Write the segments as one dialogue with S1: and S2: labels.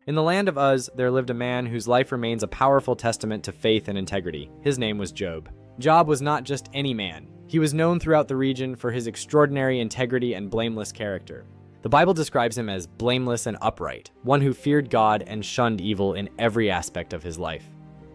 S1: In the land of Uz, there lived a man whose life remains a powerful testament to faith and integrity. His name was Job. Job was not just any man. He was known throughout the region for his extraordinary integrity and blameless character. The Bible describes him as blameless and upright, one who feared God and shunned evil in every aspect of his life.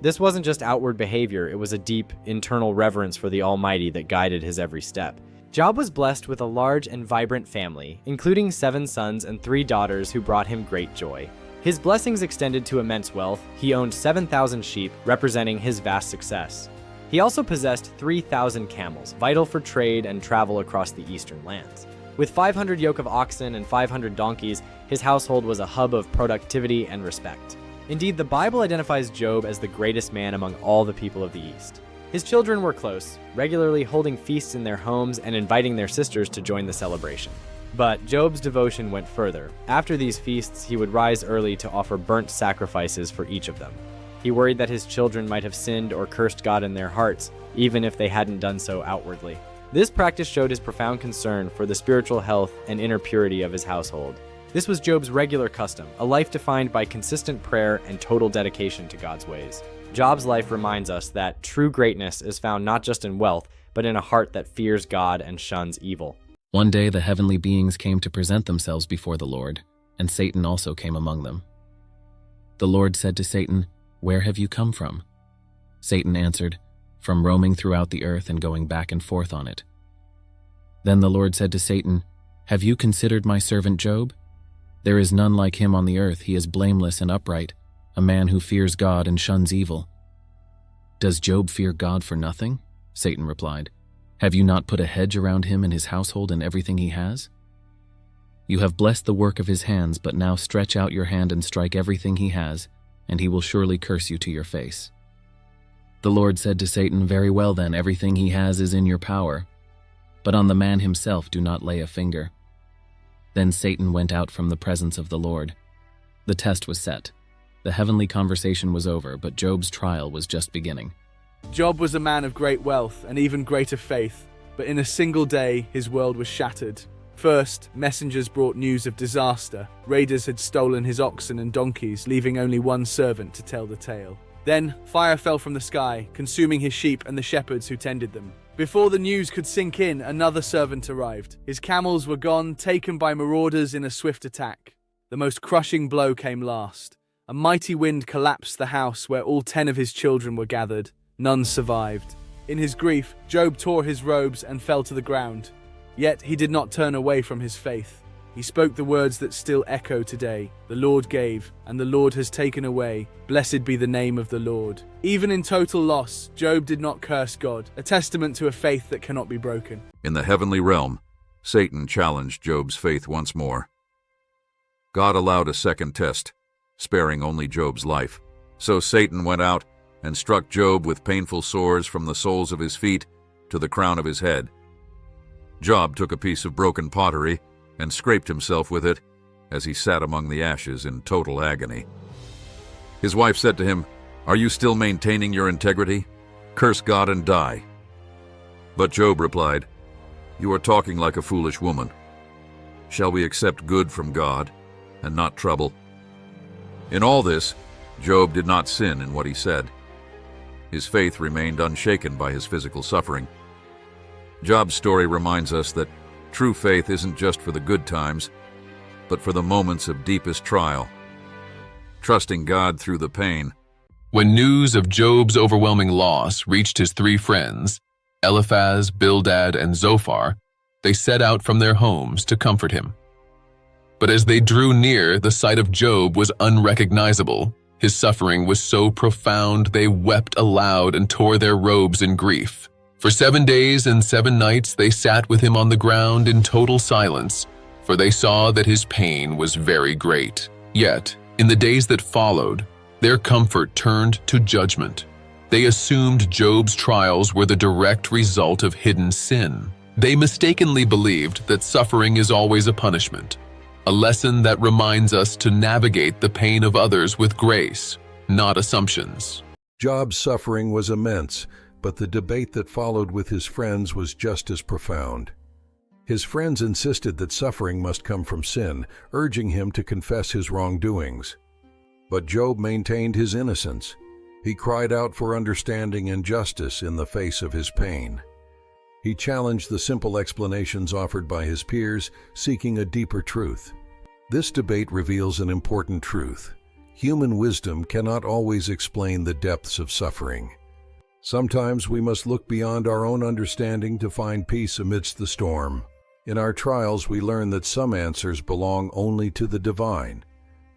S1: This wasn't just outward behavior, it was a deep, internal reverence for the Almighty that guided his every step. Job was blessed with a large and vibrant family, including 7 sons and 3 daughters who brought him great joy. His blessings extended to immense wealth. He owned 7,000 sheep, representing his vast success. He also possessed 3,000 camels, vital for trade and travel across the eastern lands. With 500 yoke of oxen and 500 donkeys, his household was a hub of productivity and respect. Indeed, the Bible identifies Job as the greatest man among all the people of the East. His children were close, regularly holding feasts in their homes and inviting their sisters to join the celebration. But Job's devotion went further. After these feasts, he would rise early to offer burnt sacrifices for each of them. He worried that his children might have sinned or cursed God in their hearts, even if they hadn't done so outwardly. This practice showed his profound concern for the spiritual health and inner purity of his household. This was Job's regular custom, a life defined by consistent prayer and total dedication to God's ways. Job's life reminds us that true greatness is found not just in wealth, but in a heart that fears God and shuns evil.
S2: One day the heavenly beings came to present themselves before the Lord, and Satan also came among them. The Lord said to Satan, "Where have you come from?" Satan answered, "From roaming throughout the earth and going back and forth on it." Then the Lord said to Satan, "Have you considered my servant Job? There is none like him on the earth. He is blameless and upright, a man who fears God and shuns evil." "Does Job fear God for nothing?" Satan replied. "Have you not put a hedge around him and his household and everything he has? You have blessed the work of his hands, but now stretch out your hand and strike everything he has, and he will surely curse you to your face." The Lord said to Satan, "Very well then, everything he has is in your power, but on the man himself do not lay a finger." Then Satan went out from the presence of the Lord. The test was set. The heavenly conversation was over, but Job's trial was just beginning.
S3: Job was a man of great wealth and even greater faith, but in a single day his world was shattered. First, messengers brought news of disaster. Raiders had stolen his oxen and donkeys, leaving only one servant to tell the tale. Then, fire fell from the sky, consuming his sheep and the shepherds who tended them. Before the news could sink in, another servant arrived. His camels were gone, taken by marauders in a swift attack. The most crushing blow came last. A mighty wind collapsed the house where all 10 of his children were gathered. None survived. In his grief, Job tore his robes and fell to the ground. Yet he did not turn away from his faith. He spoke the words that still echo today. "The Lord gave, and the Lord has taken away. Blessed be the name of the Lord." Even in total loss, Job did not curse God, a testament to a faith that cannot be broken.
S4: In the heavenly realm, Satan challenged Job's faith once more. God allowed a second test, sparing only Job's life. So Satan went out and struck Job with painful sores from the soles of his feet to the crown of his head. Job took a piece of broken pottery and scraped himself with it as he sat among the ashes in total agony. His wife said to him, "Are you still maintaining your integrity? Curse God and die." But Job replied, "You are talking like a foolish woman. Shall we accept good from God and not trouble?" In all this, Job did not sin in what he said. His faith remained unshaken by his physical suffering. Job's story reminds us that true faith isn't just for the good times, but for the moments of deepest trial. Trusting God through the pain.
S5: When news of Job's overwhelming loss reached his 3 friends, Eliphaz, Bildad, and Zophar, they set out from their homes to comfort him. But as they drew near, the sight of Job was unrecognizable. His suffering was so profound they wept aloud and tore their robes in grief. For 7 days and 7 nights they sat with him on the ground in total silence, for they saw that his pain was very great. Yet, in the days that followed, their comfort turned to judgment. They assumed Job's trials were the direct result of hidden sin. They mistakenly believed that suffering is always a punishment, a lesson that reminds us to navigate the pain of others with grace, not assumptions.
S6: Job's suffering was immense, but the debate that followed with his friends was just as profound. His friends insisted that suffering must come from sin, urging him to confess his wrongdoings. But Job maintained his innocence. He cried out for understanding and justice in the face of his pain. He challenged the simple explanations offered by his peers, seeking a deeper truth. This debate reveals an important truth. Human wisdom cannot always explain the depths of suffering. Sometimes we must look beyond our own understanding to find peace amidst the storm. In our trials, we learn that some answers belong only to the divine.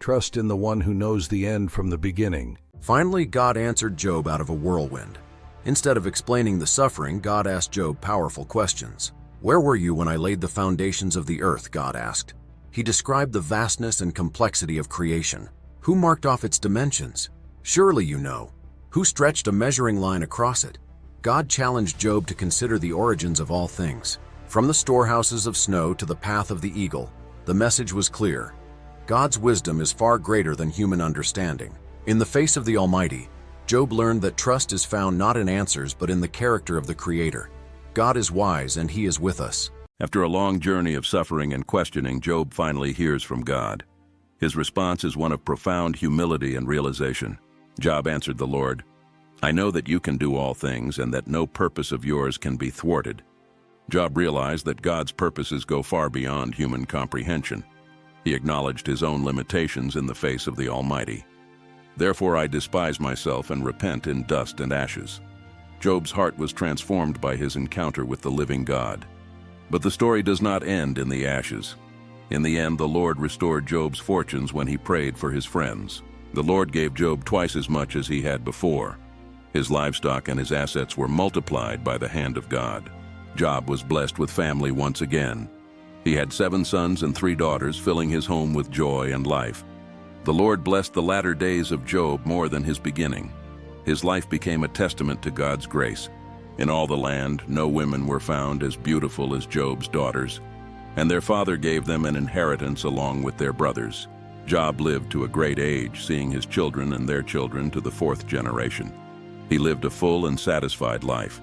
S6: Trust in the one who knows the end from the beginning.
S7: Finally, God answered Job out of a whirlwind. Instead of explaining the suffering, God asked Job powerful questions. "Where were you when I laid the foundations of the earth?" God asked. He described the vastness and complexity of creation. "Who marked off its dimensions? Surely you know. Who stretched a measuring line across it?" God challenged Job to consider the origins of all things. From the storehouses of snow to the path of the eagle, the message was clear. God's wisdom is far greater than human understanding. In the face of the Almighty, Job learned that trust is found not in answers but in the character of the Creator. God is wise and He is with us.
S4: After a long journey of suffering and questioning, Job finally hears from God. His response is one of profound humility and realization. Job answered the Lord, "I know that you can do all things and that no purpose of yours can be thwarted." Job realized that God's purposes go far beyond human comprehension. He acknowledged his own limitations in the face of the Almighty. "Therefore I despise myself and repent in dust and ashes." Job's heart was transformed by his encounter with the living God. But the story does not end in the ashes. In the end, the Lord restored Job's fortunes when he prayed for his friends. The Lord gave Job twice as much as he had before. His livestock and his assets were multiplied by the hand of God. Job was blessed with family once again. He had 7 sons and 3 daughters, filling his home with joy and life. The Lord blessed the latter days of Job more than his beginning. His life became a testament to God's grace. In all the land, no women were found as beautiful as Job's daughters, and their father gave them an inheritance along with their brothers. Job lived to a great age, seeing his children and their children to the 4th generation. He lived a full and satisfied life.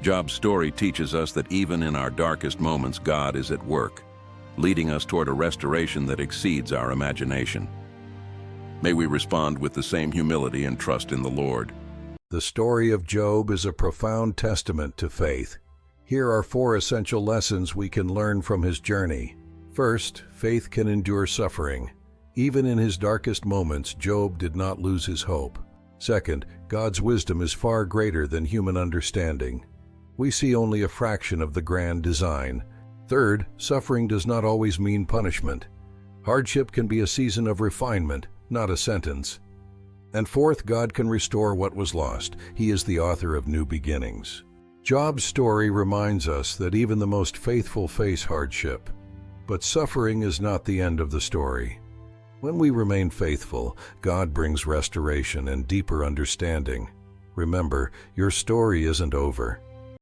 S4: Job's story teaches us that even in our darkest moments, God is at work, leading us toward a restoration that exceeds our imagination. May we respond with the same humility and trust in the Lord.
S6: The story of Job is a profound testament to faith. Here are 4 essential lessons we can learn from his journey. First, faith can endure suffering. Even in his darkest moments, Job did not lose his hope. Second, God's wisdom is far greater than human understanding. We see only a fraction of the grand design. Third, suffering does not always mean punishment. Hardship can be a season of refinement, not a sentence. And fourth, God can restore what was lost. He is the author of new beginnings. Job's story reminds us that even the most faithful face hardship. But suffering is not the end of the story. When we remain faithful, God brings restoration and deeper understanding. Remember, your story isn't over.